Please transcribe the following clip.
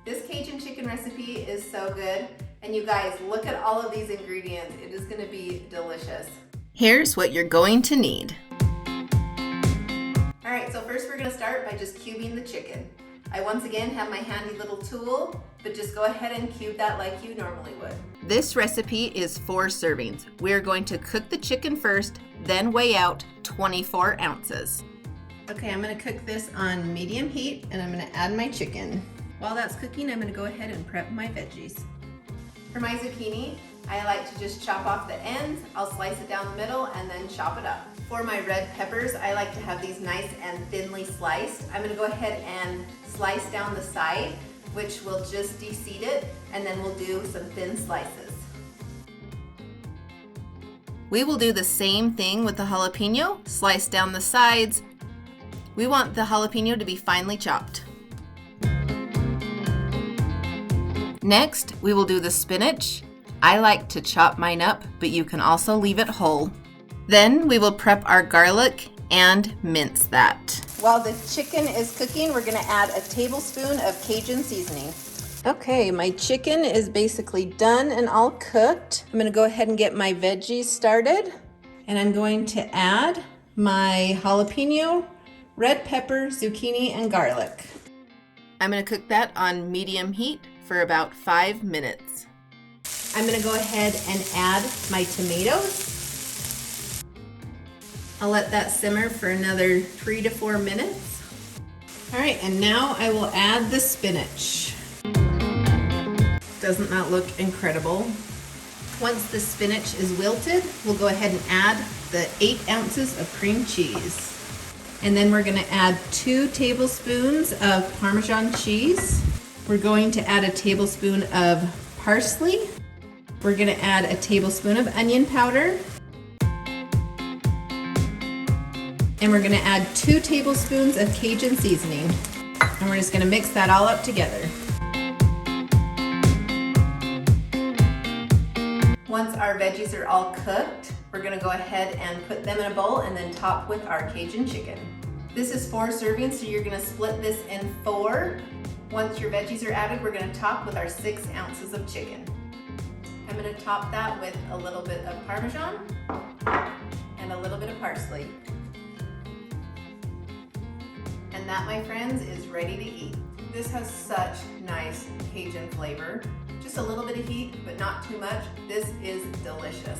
This Cajun chicken recipe is so good. And you guys, look at all of these ingredients. It is gonna be delicious. Here's what you're going to need. All right, so first we're gonna start by just cubing the chicken. I once again have my handy little tool, but just go ahead and cube that like you normally would. This recipe is 4 servings. We're going to cook the chicken first, then weigh out 24 ounces. Okay, I'm gonna cook this on medium heat and I'm gonna add my chicken. While that's cooking, I'm gonna go ahead and prep my veggies. For my zucchini, I like to just chop off the ends. I'll slice it down the middle and then chop it up. For my red peppers, I like to have these nice and thinly sliced. I'm gonna go ahead and slice down the side, which will just de-seed it, and then we'll do some thin slices. We will do the same thing with the jalapeno. Slice down the sides. We want the jalapeno to be finely chopped. Next, we will do the spinach. I like to chop mine up, but you can also leave it whole. Then we will prep our garlic and mince that. While the chicken is cooking, we're gonna add a tablespoon of Cajun seasoning. Okay, my chicken is basically done and all cooked. I'm gonna go ahead and get my veggies started. And I'm going to add my jalapeno, red pepper, zucchini, and garlic. I'm gonna cook that on medium heat for about 5 minutes. I'm gonna go ahead and add my tomatoes. I'll let that simmer for another 3 to 4 minutes. All right, and now I will add the spinach. Doesn't that look incredible? Once the spinach is wilted, we'll go ahead and add the 8 ounces of cream cheese. And then we're gonna add 2 tablespoons of Parmesan cheese. We're going to add a tablespoon of parsley. We're gonna add a tablespoon of onion powder. And we're gonna add 2 tablespoons of Cajun seasoning. And we're just gonna mix that all up together. Once our veggies are all cooked, we're gonna go ahead and put them in a bowl and then top with our Cajun chicken. This is 4 servings, so you're gonna split this in 4. Once your veggies are added, we're gonna top with our 6 ounces of chicken. I'm gonna top that with a little bit of Parmesan and a little bit of parsley. And that, my friends, is ready to eat. This has such nice Cajun flavor. Just a little bit of heat, but not too much. This is delicious.